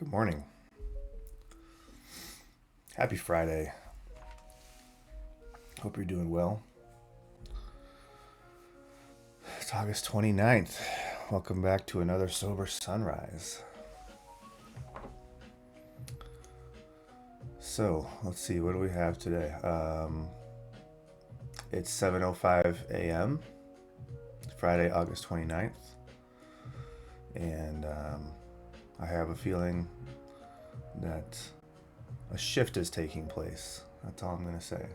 Good morning. Happy Friday. Hope you're doing well. It's August 29th. Welcome back to another Sober Sunrise. So, let's see, what do we have today? It's 7:05 a.m., Friday, August 29th. And I have a feeling that a shift is taking place. That's all I'm going to say.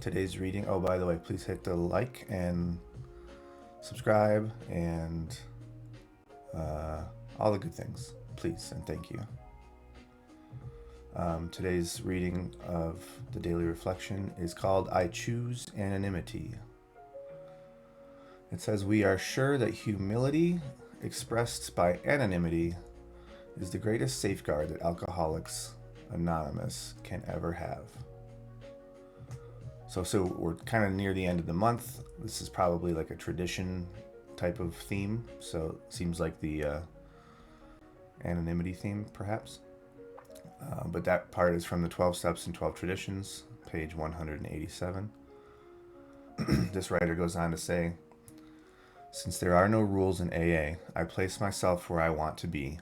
Today's reading, oh, by the way, please hit the like and subscribe and all the good things, please, and thank you. Today's reading of the daily reflection is called I Choose Anonymity. It says, we are sure that humility expressed by anonymity is the greatest safeguard that Alcoholics Anonymous can ever have. So we're kind of near the end of the month. This is probably like a tradition type of theme. So it seems like the anonymity theme, perhaps. But that part is from the 12 Steps and 12 Traditions, page 187. This writer goes on to say, since there are no rules in AA, I place myself where I want to be.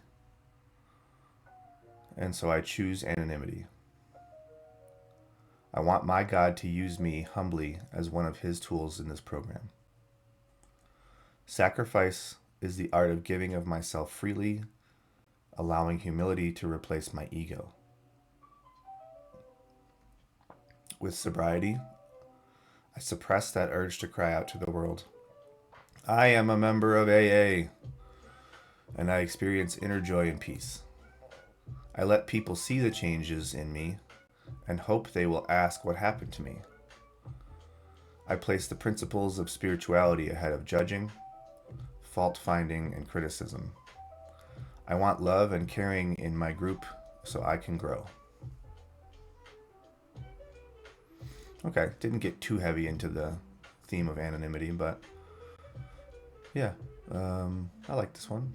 And so I choose anonymity. I want my God to use me humbly as one of his tools in this program. Sacrifice is the art of giving of myself freely, allowing humility to replace my ego. With sobriety, I suppress that urge to cry out to the world, I am a member of AA, and I experience inner joy and peace. I let people see the changes in me and hope they will ask what happened to me. I place the principles of spirituality ahead of judging, fault-finding, and criticism. I want love and caring in my group so I can grow. Okay, didn't get too heavy into the theme of anonymity, but yeah, I like this one.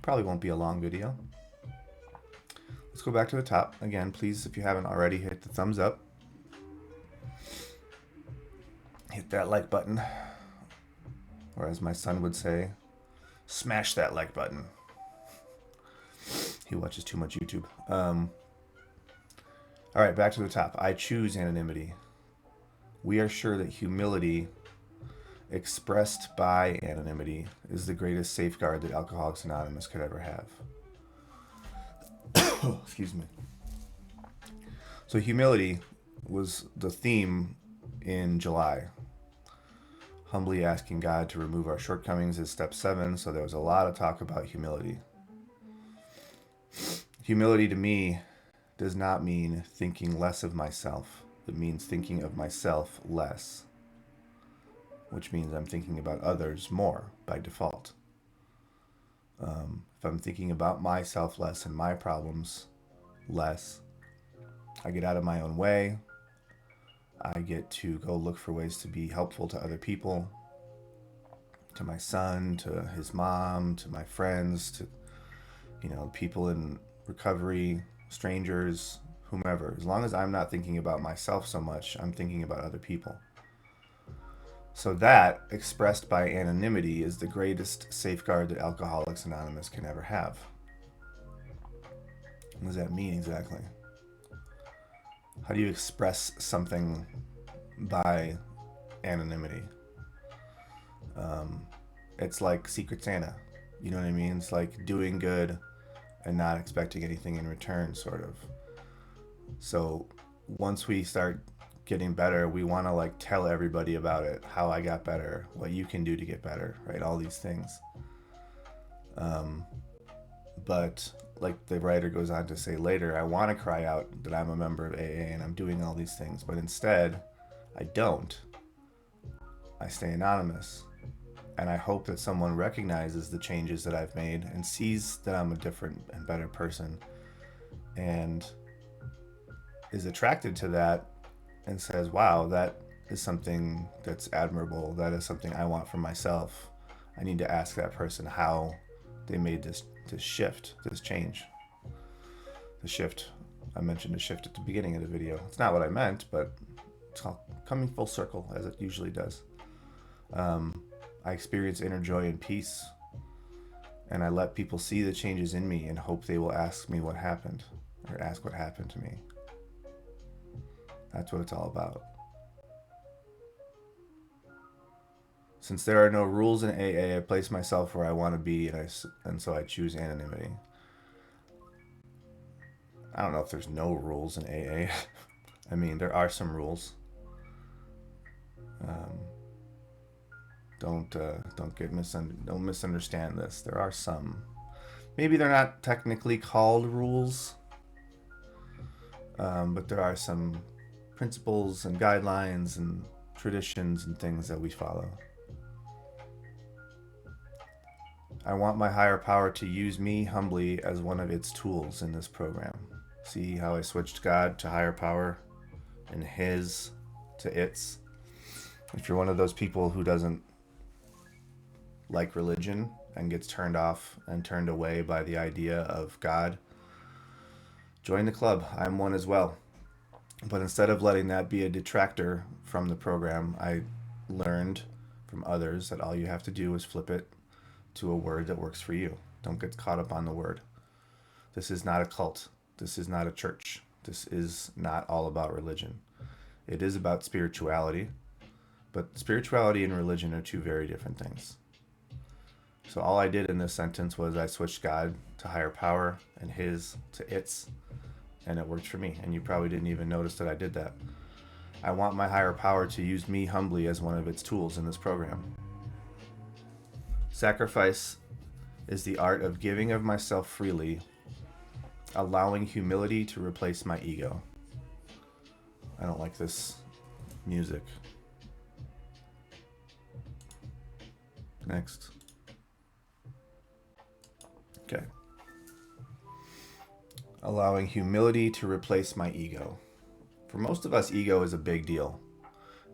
Probably won't be a long video. Let's go back to the top. Again, please, if you haven't already, hit the thumbs up. Hit that like button. Or as my son would say, smash that like button. He watches too much YouTube. All right, back to the top. I choose anonymity. We are sure that humility expressed by anonymity is the greatest safeguard that Alcoholics Anonymous could ever have. Excuse me. So humility was the theme in July. Humbly asking God to remove our shortcomings is step 7, so there was a lot of talk about humility. Humility to me does not mean thinking less of myself. It means thinking of myself less, which means I'm thinking about others more by default. If I'm thinking about myself less and my problems less, I get out of my own way. I get to go look for ways to be helpful to other people, to my son, to his mom, to my friends, to people in recovery, strangers, whomever. As long as I'm not thinking about myself so much, I'm thinking about other people. So that, expressed by anonymity, is the greatest safeguard that Alcoholics Anonymous can ever have. What does that mean exactly? How do you express something by anonymity? It's like Secret Santa. You know what I mean? It's like doing good and not expecting anything in return, sort of. So once we start getting better, we want to like tell everybody about it, how I got better, what you can do to get better, right? All these things. But like the writer goes on to say later, I want to cry out that I'm a member of AA and I'm doing all these things, but instead I don't. I stay anonymous. And I hope that someone recognizes the changes that I've made and sees that I'm a different and better person and is attracted to that and says, wow, that is something that's admirable. That is something I want for myself. I need to ask that person how they made this to shift, this change. The shift. I mentioned a shift at the beginning of the video. It's not what I meant, but it's coming full circle as it usually does. I experience inner joy and peace, and I let people see the changes in me and hope they will ask me what happened, or ask what happened to me. That's what it's all about. Since there are no rules in AA, I place myself where I want to be, and so I choose anonymity. I don't know if there's no rules in AA. I mean, there are some rules. Don't misunderstand this. There are some. Maybe they're not technically called rules, but there are some principles and guidelines and traditions and things that we follow. I want my higher power to use me humbly as one of its tools in this program. See how I switched God to higher power and his to its? If you're one of those people who doesn't like religion and gets turned off and turned away by the idea of God, join the club. I'm one as well. But instead of letting that be a detractor from the program, I learned from others that all you have to do is flip it to a word that works for you. Don't get caught up on the word. This is not a cult. This is not a church. This is not all about religion. It is about spirituality, but spirituality and religion are two very different things. So all I did in this sentence was I switched God to higher power and his to its, and it worked for me. And you probably didn't even notice that I did that. I want my higher power to use me humbly as one of its tools in this program. Sacrifice is the art of giving of myself freely, allowing humility to replace my ego. I don't like this music. Next. Okay. Allowing humility to replace my ego. For most of us, ego is a big deal.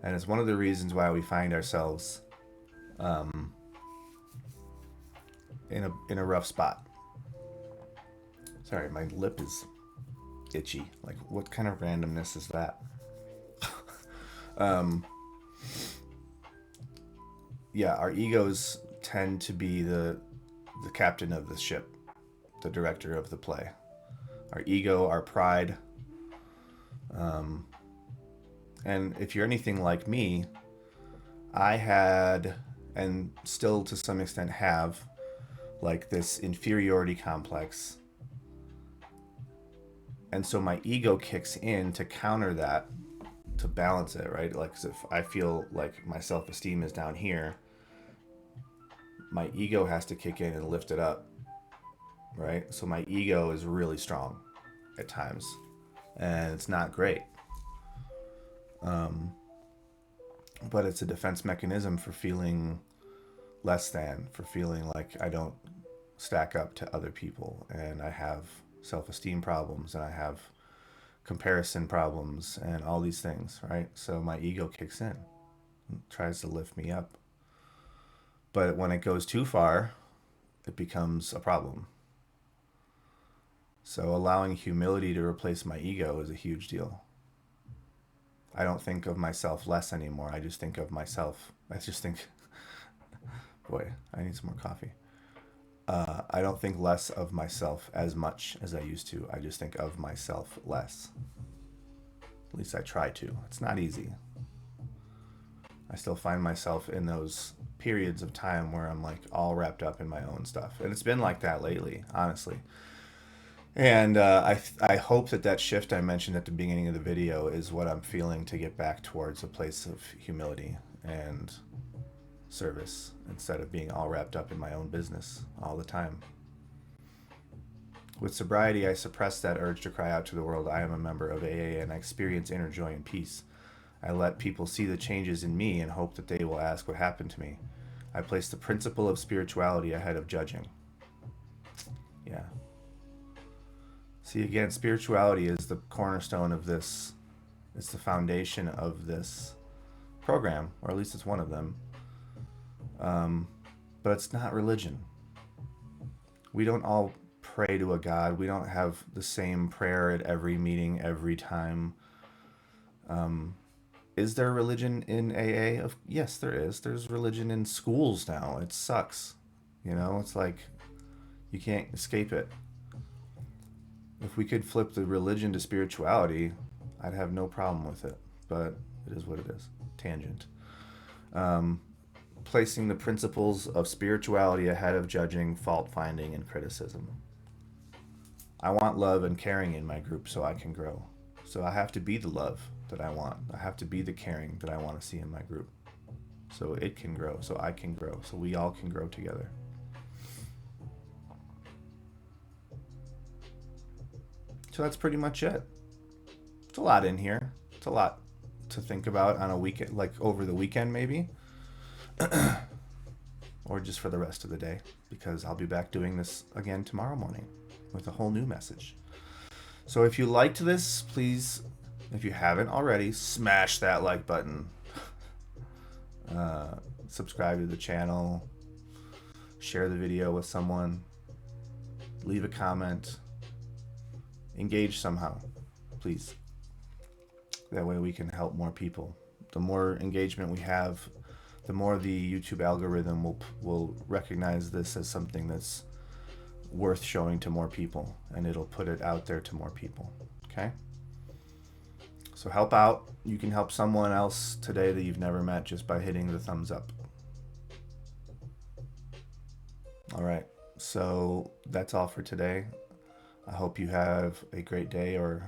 And it's one of the reasons why we find ourselves in a rough spot. Sorry, my lip is itchy. Like, what kind of randomness is that? Yeah, our egos tend to be the captain of the ship, the director of the play. Our ego, our pride. And if you're anything like me, I had, and still to some extent have, like this inferiority complex. And so my ego kicks in to counter that, to balance it, right? Like, if I feel like my self-esteem is down here, my ego has to kick in and lift it up, right? So my ego is really strong at times, and it's not great. But it's a defense mechanism for feeling less than, for feeling like I don't stack up to other people, and I have self-esteem problems, and I have comparison problems, and all these things, right? So my ego kicks in and tries to lift me up. But when it goes too far, it becomes a problem. So allowing humility to replace my ego is a huge deal. I don't think of myself less anymore. I just think of myself. I just think, boy, I need some more coffee. I don't think less of myself as much as I used to. I just think of myself less. At least I try to. It's not easy. I still find myself in those periods of time where I'm like all wrapped up in my own stuff. And it's been like that lately, honestly. And I hope that shift I mentioned at the beginning of the video is what I'm feeling to get back towards a place of humility and service instead of being all wrapped up in my own business all the time. With sobriety, I suppress that urge to cry out to the world, I am a member of AA, and I experience inner joy and peace. I let people see the changes in me and hope that they will ask what happened to me. I place the principle of spirituality ahead of judging. Yeah. See, again, spirituality is the cornerstone of this. It's the foundation of this program, or at least it's one of them. But it's not religion. We don't all pray to a God. We don't have the same prayer at every meeting every time. Is there religion in AA? Yes, there is. There's religion in schools now. It sucks. It's like you can't escape it. If we could flip the religion to spirituality, I'd have no problem with it. But it is what it is. Tangent. Um, Placing the principles of spirituality ahead of judging, fault finding, and criticism. I want love and caring in my group so I can grow. So I have to be the love that I want. I have to be the caring that I want to see in my group. So it can grow, so I can grow, so we all can grow together. So that's pretty much it. It's a lot in here. It's a lot to think about on a weekend, like over the weekend maybe. Or just for the rest of the day, because I'll be back doing this again tomorrow morning with a whole new message. So if you liked this, please, if you haven't already, smash that like button. Subscribe to the channel. Share the video with someone. Leave a comment. Engage somehow, please. That way we can help more people. The more engagement we have, the more the YouTube algorithm will recognize this as something that's worth showing to more people, and it'll put it out there to more people. Okay? So help out. You can help someone else today that you've never met just by hitting the thumbs up. All right. So that's all for today. I hope you have a great day or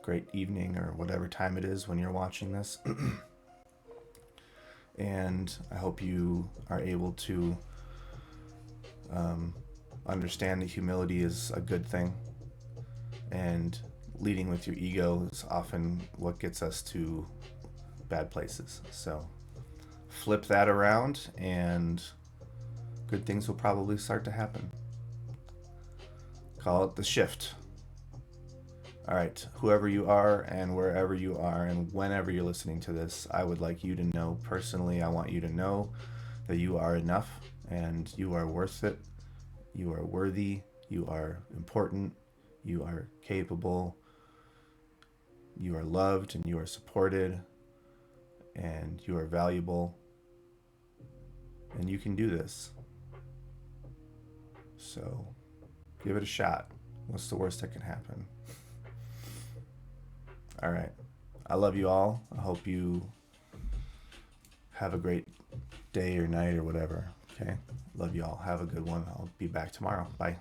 great evening or whatever time it is when you're watching this. And I hope you are able to understand that humility is a good thing, and leading with your ego is often what gets us to bad places. So flip that around and good things will probably start to happen. Call it the shift. All right, whoever you are and wherever you are and whenever you're listening to this, I would like you to know personally, I want you to know that you are enough and you are worth it. You are worthy. You are important. You are capable. You are loved and you are supported and you are valuable. And you can do this. So give it a shot. What's the worst that can happen? All right. I love you all. I hope you have a great day or night or whatever. Okay. Love you all. Have a good one. I'll be back tomorrow. Bye.